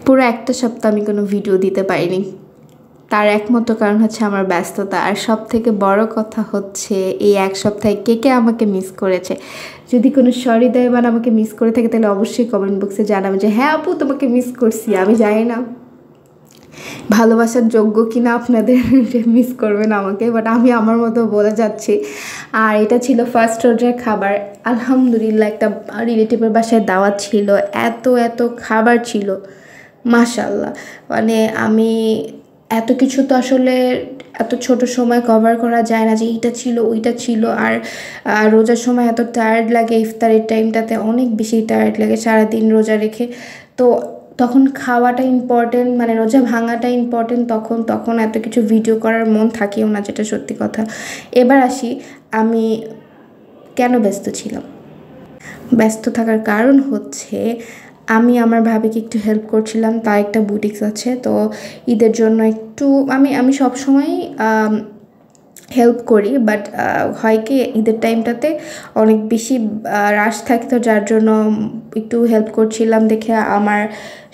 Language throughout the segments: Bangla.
পুরো একটা সপ্তাহ আমি কোনো ভিডিও দিতে পারিনি। তার একমাত্র কারণ হচ্ছে আমার ব্যস্ততা। আর সবথেকে বড় কথা হচ্ছে এই এক সপ্তাহে কে কে আমাকে মিস করেছে। যদি কোনো সহৃদয়বান আমাকে মিস করে থাকে তাহলে অবশ্যই কমেন্ট বক্সে জানাবেন যে হ্যাঁ আপু তোমাকে মিস করছি। আমি জানি না ভালোবাসার যোগ্য কিনা আপনাদের মিস করবেন আমাকে, বাট আমি আমার মতো বলে যাচ্ছি। আর এটা ছিল ফার্স্ট রোজার খাবার। আলহামদুলিল্লাহ একটা রিলেটিভের বাসায় দাওয়াত ছিল, এত খাবার ছিল মাশাআল্লাহ। মানে আমি এত কিছু তো আসলে এত ছোট সময় কভার করা যায় না যে এইটা ছিল ওইটা ছিল। আর রোজার সময় এত টায়ার্ড লাগে, ইফতারের টাইমটাতে অনেক বেশি টায়ার্ড লাগে সারাদিন রোজা রেখে। তো তখন খাওয়াটা ইম্পর্টেন্ট, মানে রোজা ভাঙাটা ইম্পর্টেন্ট। তখন এত কিছু ভিডিও করার মন থাকেও না, যেটা সত্যি কথা। এবার আসি আমি কেন ব্যস্ত ছিলাম। ব্যস্ত থাকার কারণ হচ্ছে আমি আমার ভাবিকে একটু হেল্প করছিলাম, তার একটা বুটিক্স আছে। তো ঈদের জন্য একটু আমি সবসময়ই হেল্প করি, বাট হয় কি ঈদের টাইমটাতে অনেক বেশি রাশ থাকে, তো যার জন্য একটু হেল্প করছিলাম দেখে আমার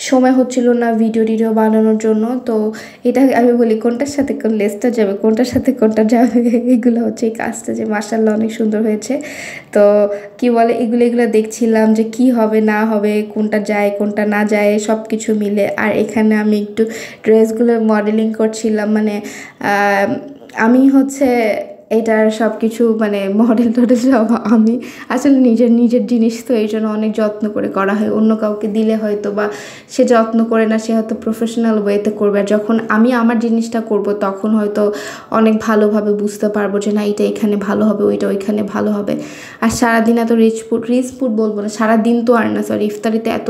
সময় হচ্ছিল না ভিডিও বানানোর জন্য। তো এটা আমি বলি কোনটার সাথে কোন লেসটা যাবে, কোনটার সাথে কোনটা যাবে, এগুলো হচ্ছে এই কাজটা যে মাশাআল্লাহ অনেক সুন্দর হয়েছে। তো কি বলে এগুলো দেখছিলাম যে কি হবে না হবে, কোনটা যায় কোনটা না যায় সব কিছু মিলে। আর এখানে আমি একটু ড্রেসগুলো মডেলিং করছিলাম, মানে আমি হচ্ছে এটার সব কিছু মানে মডেল টডেল সব আমি আসলে নিজের জিনিস, তো এই জন্য অনেক যত্ন করে করা হয়। অন্য কাউকে দিলে হয়তো বা সে যত্ন করে না, সে হয়তো প্রফেশনাল ওয়েতে করবে। আর যখন আমি আমার জিনিসটা করব তখন হয়তো অনেক ভালোভাবে বুঝতে পারবো যে না এটা এখানে ভালো হবে, ওইটা ওইখানে ভালো হবে। আর সারাদিন এত রিচ ফুড বলবো না, সারাদিন তো আর না, সরি ইফতারিতে এত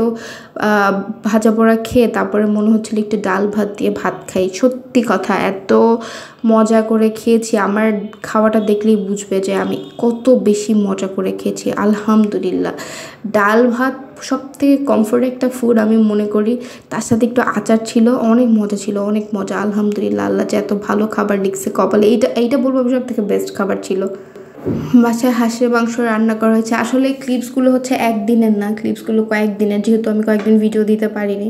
ভাজা পোড়া খেয়ে তারপরে মনে হচ্ছিল একটু ডাল ভাত দিয়ে ভাত খাই। সত্যি কথা এত মজা করে খেয়েছি, আমার খাওয়াটা দেখলেই বুঝবে যে আমি কত বেশি মজা করে খেয়েছি। আলহামদুলিল্লাহ ডাল ভাত সবথেকে কমফোর্ট একটা ফুড আমি মনে করি। তার সাথে একটু আচার ছিল, অনেক মজা ছিল, অনেক মজা। আলহামদুলিল্লাহ আল্লাহ যে এত ভালো খাবার লিখছে কপালে, এইটা বলবো সব থেকে বেস্ট খাবার ছিল। বাসায় হাঁসের মাংস রান্না করা হয়েছে। আসলে ক্লিপসগুলো হচ্ছে একদিনের না, ক্লিপসগুলো কয়েকদিনের, যেহেতু আমি কয়েকদিন ভিডিও দিতে পারিনি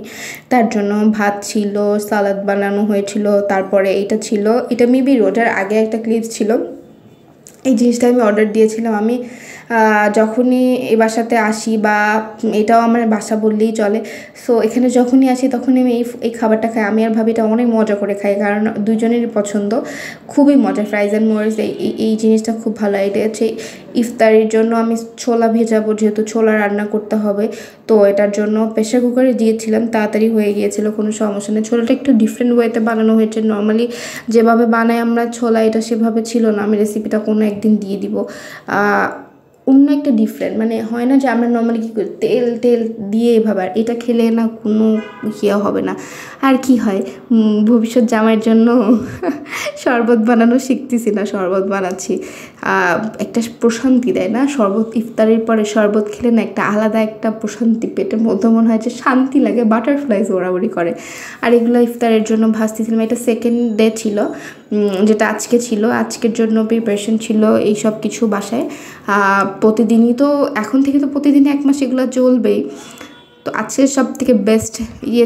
তার জন্য। ভাত ছিল, সালাদ বানানো হয়েছিল, তারপরে এটা ছিল, এটা মেবি রোজার আগে একটা ক্লিপস ছিল। এই জিনিসটা আমি অর্ডার দিয়েছিলাম। আমি যখনই এই বাসাতে আসি, বা এটাও আমার বাসা বললেই চলে, সো এখানে যখনই আসি তখনই আমি এই খাবারটা খাই। আমি আর ভাবি এটা অনেক মজা করে খাই, কারণ দুজনেরই পছন্দ, খুবই মজা। ফ্রাইজ অ্যান্ড মরিচ এই জিনিসটা খুব ভালো। এটা হচ্ছে ইফতারির জন্য আমি ছোলা ভেজাবো, যেহেতু ছোলা রান্না করতে হবে, তো এটার জন্য প্রেশার কুকারে দিয়েছিলাম, তাড়াতাড়ি হয়ে গিয়েছিল, কোনো সমস্যা নেই। ছোলাটা একটু ডিফারেন্ট ওয়েতে বানানো হয়েছে, নর্মালি যেভাবে বানাই আমরা ছোলা এটা সেভাবে ছিল না। আমি রেসিপিটা কোনো একদিন দিয়ে দিব। অন্য একটা ডিফারেন্ট, মানে হয় না যে আমরা নর্মালি কী করি তেল দিয়ে এভাবে, আর এটা খেলে না কোনো ইয়ে হবে না। আর কি হয় ভবিষ্যৎ জামাইয়ের জন্য শরবত বানানো শিখতেছি না, শরবত বানাচ্ছি। একটা প্রশান্তি দেয় না শরবত, ইফতারের পরে শরবত খেলে না একটা আলাদা একটা প্রশান্তি, পেটের মধ্যে মনে হয় যে শান্তি লাগে, বাটারফ্লাইজ ওড়াউড়ি করে। আর এগুলো ইফতারের জন্য ভাজতেছিলাম। এটা সেকেন্ড ডে ছিল, যেটা আজকে ছিল, আজকের জন্য প্রিপারেশন ছিল এই সব কিছু বাসায়। প্রতিদিনই তো এখন থেকে তো প্রতিদিনই 1 মাস এগুলো চলবেই। তো আজকের সব থেকে বেস্ট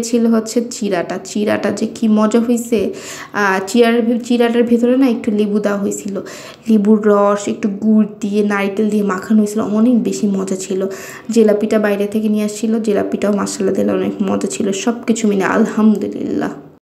ছিল হচ্ছে চিড়াটা যে কি মজা হয়েছে। চিড়াটার ভেতরে না একটু লেবু দেওয়া হয়েছিল, লেবুর রস একটু গুড় দিয়ে নারকেল দিয়ে মাখানো হয়েছিল, অনেক বেশি মজা ছিল। জিলাপিটা বাইরে থেকে নিয়ে আসছিল, জিলাপিটাও মাসালা দিলে অনেক মজা ছিল। সব কিছু মিলে আলহামদুলিল্লাহ।